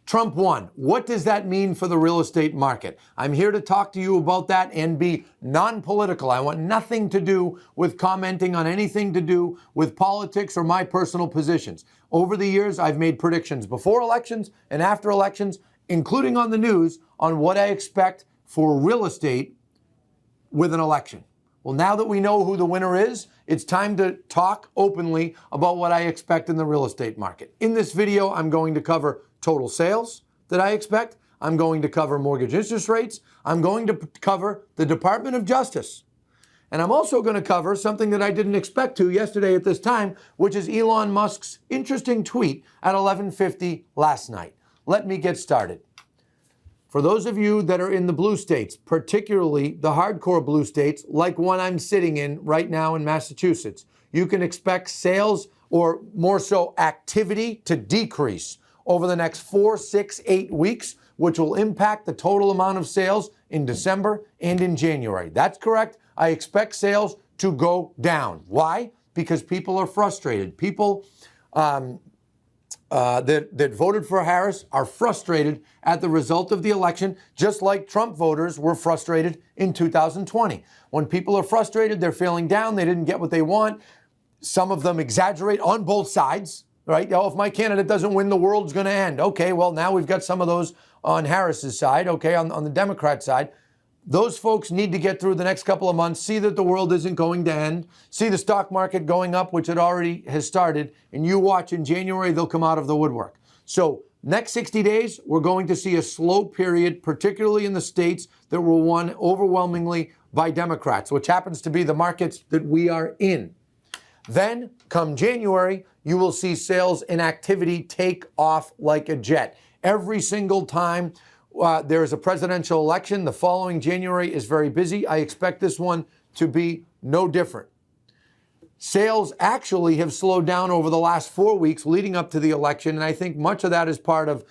Trump won. What does that mean for the real estate market? I'm here to talk to you about that and be non-political. I want nothing to do with commenting on anything to do with politics or my personal positions. Over the years, I've made predictions before elections and after elections, including on the news, on what I expect for real estate with an election. Well, now that we know who the winner is, it's time to talk openly about what I expect in the real estate market. In this video, I'm going to cover total sales that I expect. I'm going to cover mortgage interest rates. I'm going to cover the Department of Justice. And I'm also going to cover something that I didn't expect to yesterday at this time, which is Elon Musk's interesting tweet at 11:50 last night. Let me get started. For those of you that are in the blue states, particularly the hardcore blue states, like one I'm sitting in right now in Massachusetts, you can expect sales, or more so activity, to decrease over the next 4, 6, 8 weeks, which will impact the total amount of sales in December and in January. That's correct. I expect sales to go down. Why? Because people are frustrated. People that voted for Harris are frustrated at the result of the election, just like Trump voters were frustrated in 2020. When people are frustrated, they're feeling down, they didn't get what they want. Some of them exaggerate on both sides, right? Oh, if my candidate doesn't win, the world's going to end. Okay, well, now we've got some of those on Harris's side, okay, on the Democrat side. Those folks need to get through the next couple of months, see that the world isn't going to end, see the stock market going up, which it already has started, and you watch in January, they'll come out of the woodwork. So next 60 days, we're going to see a slow period, particularly in the states that were won overwhelmingly by Democrats, which happens to be the markets that we are in. Then, come January, you will see sales and activity take off like a jet. Every single time there is a presidential election, the following January is very busy. I expect this one to be no different. Sales actually have slowed down over the last 4 weeks leading up to the election, and I think much of that is part of,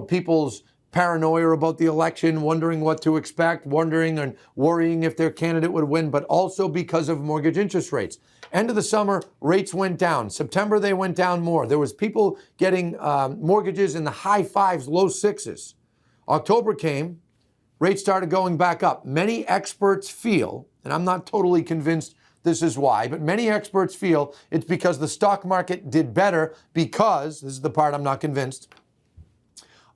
people's paranoia about the election, wondering what to expect, wondering and worrying if their candidate would win, but also because of mortgage interest rates. End of the summer, rates went down. September, they went down more. There was people getting mortgages in the high 5s, low 6s. October came, rates started going back up. Many experts feel, and I'm not totally convinced this is why, but many experts feel it's because the stock market did better because, this is the part I'm not convinced,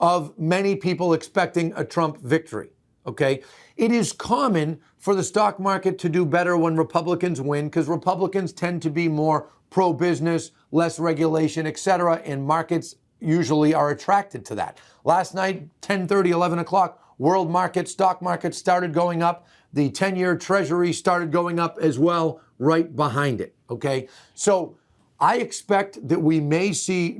of many people expecting a Trump victory, okay? It is common for the stock market to do better when Republicans win because Republicans tend to be more pro-business, less regulation, et cetera, and markets usually are attracted to that. Last night, 10:30, 11 o'clock, world market, stock market started going up. The 10-year treasury started going up as well right behind it, okay? So I expect that we may see,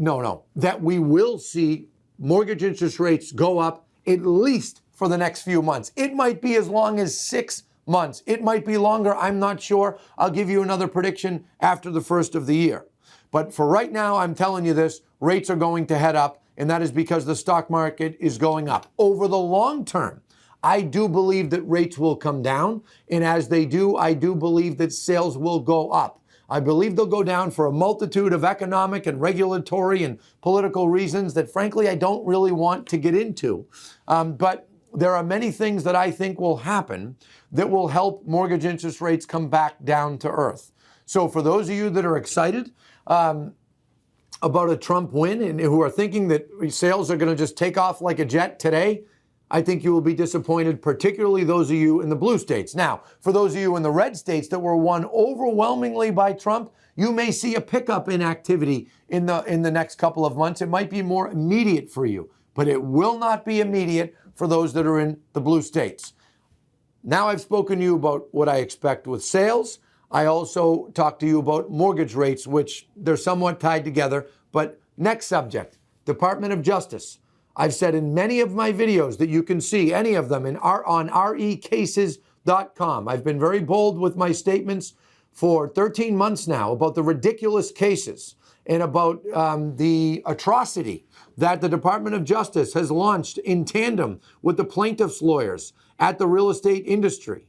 that we will see mortgage interest rates go up at least for the next few months. It might be as long as 6 months. It might be longer. I'm not sure. I'll give you another prediction after the first of the year. But for right now, I'm telling you this, rates are going to head up, and that is because the stock market is going up. Over the long term, I do believe that rates will come down, and as they do, I do believe that sales will go up. I believe they'll go down for a multitude of economic and regulatory and political reasons that, frankly, I don't really want to get into. But there are many things that I think will happen that will help mortgage interest rates come back down to earth. So for those of you that are excited about a Trump win and who are thinking that sales are going to just take off like a jet today, I think you will be disappointed, particularly those of you in the blue states. Now, for those of you in the red states that were won overwhelmingly by Trump, you may see a pickup in activity in the next couple of months. It might be more immediate for you, but it will not be immediate for those that are in the blue states. Now I've spoken to you about what I expect with sales. I also talked to you about mortgage rates, which they're somewhat tied together. But next subject, Department of Justice. I've said in many of my videos that you can see any of them on recases.com. I've been very bold with my statements for 13 months now about the ridiculous cases and about the atrocity that the Department of Justice has launched in tandem with the plaintiffs' lawyers at the real estate industry.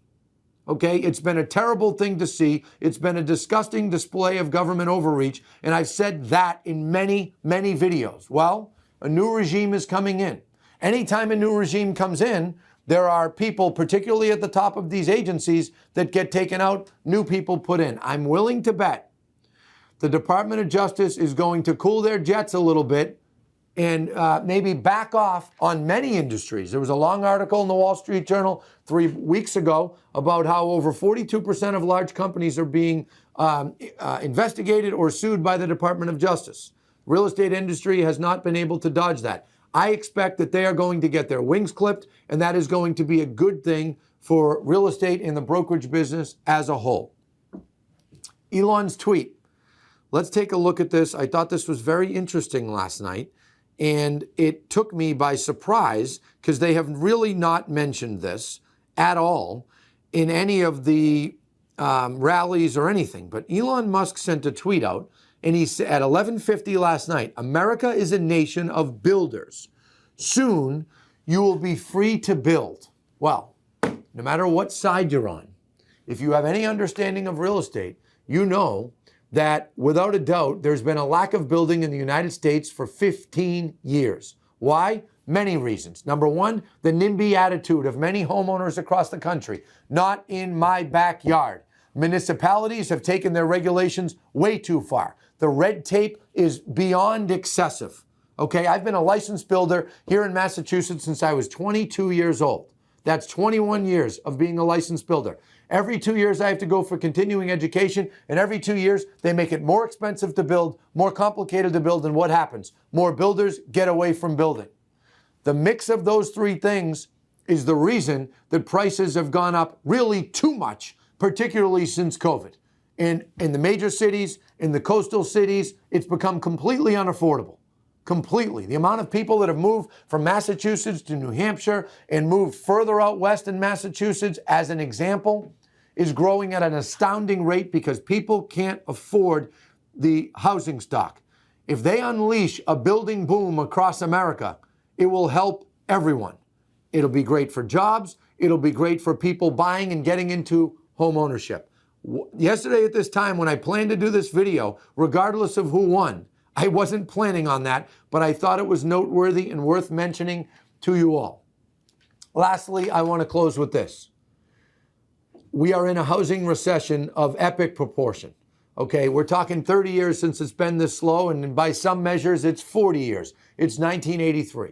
Okay, it's been a terrible thing to see. It's been a disgusting display of government overreach, and I've said that in many, many videos. Well, a new regime is coming in. Anytime a new regime comes in, there are people, particularly at the top of these agencies, that get taken out, new people put in. I'm willing to bet the Department of Justice is going to cool their jets a little bit and maybe back off on many industries. There was a long article in the Wall Street Journal 3 weeks ago about how over 42% of large companies are being investigated or sued by the Department of Justice. Real estate industry has not been able to dodge that. I expect that they are going to get their wings clipped, and that is going to be a good thing for real estate and the brokerage business as a whole. Elon's tweet. Let's take a look at this. I thought this was very interesting last night, and it took me by surprise because they have really not mentioned this at all in any of the rallies or anything. But Elon Musk sent a tweet out, and he said at 11:50 last night, America is a nation of builders. Soon, you will be free to build. Well, no matter what side you're on, if you have any understanding of real estate, you know that without a doubt, there's been a lack of building in the United States for 15 years. Why? Many reasons. Number one, the NIMBY attitude of many homeowners across the country. Not in my backyard. Municipalities have taken their regulations way too far. The red tape is beyond excessive. Okay, I've been a licensed builder here in Massachusetts since I was 22 years old. That's 21 years of being a licensed builder. Every 2 years I have to go for continuing education, and every 2 years they make it more expensive to build, more complicated to build, and what happens? More builders get away from building. The mix of those three things is the reason that prices have gone up really too much, particularly since COVID. In the major cities, in the coastal cities, it's become completely unaffordable. Completely. The amount of people that have moved from Massachusetts to New Hampshire and moved further out west in Massachusetts, as an example, is growing at an astounding rate because people can't afford the housing stock. If they unleash a building boom across America, it will help everyone. It'll be great for jobs. It'll be great for people buying and getting into home ownership. Yesterday at this time, when I planned to do this video, regardless of who won, I wasn't planning on that, but I thought it was noteworthy and worth mentioning to you all. Lastly, I want to close with this. We are in a housing recession of epic proportion. Okay, we're talking 30 years since it's been this slow, and by some measures, it's 40 years. It's 1983.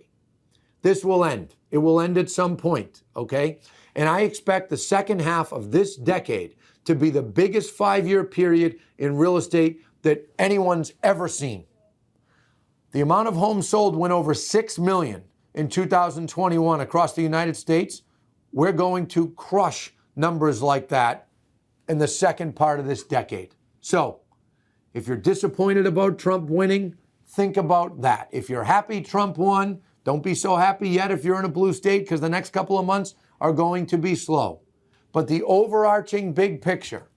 This will end. It will end at some point, okay? And I expect the second half of this decade to be the biggest 5-year period in real estate that anyone's ever seen. The amount of homes sold went over 6 million in 2021 across the United States. We're going to crush numbers like that in the second part of this decade. So, if you're disappointed about Trump winning, think about that. If you're happy Trump won, don't be so happy yet if you're in a blue state, because the next couple of months are going to be slow. But the overarching big picture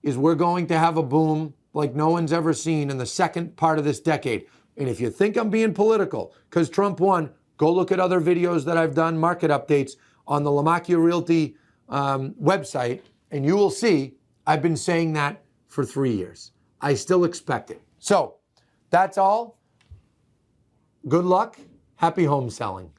is we're going to have a boom like no one's ever seen in the second part of this decade. And if you think I'm being political because Trump won, go look at other videos that I've done, market updates on the Lamacchia Realty website, and you will see I've been saying that for 3 years. I still expect it. So that's all. Good luck. Happy home selling.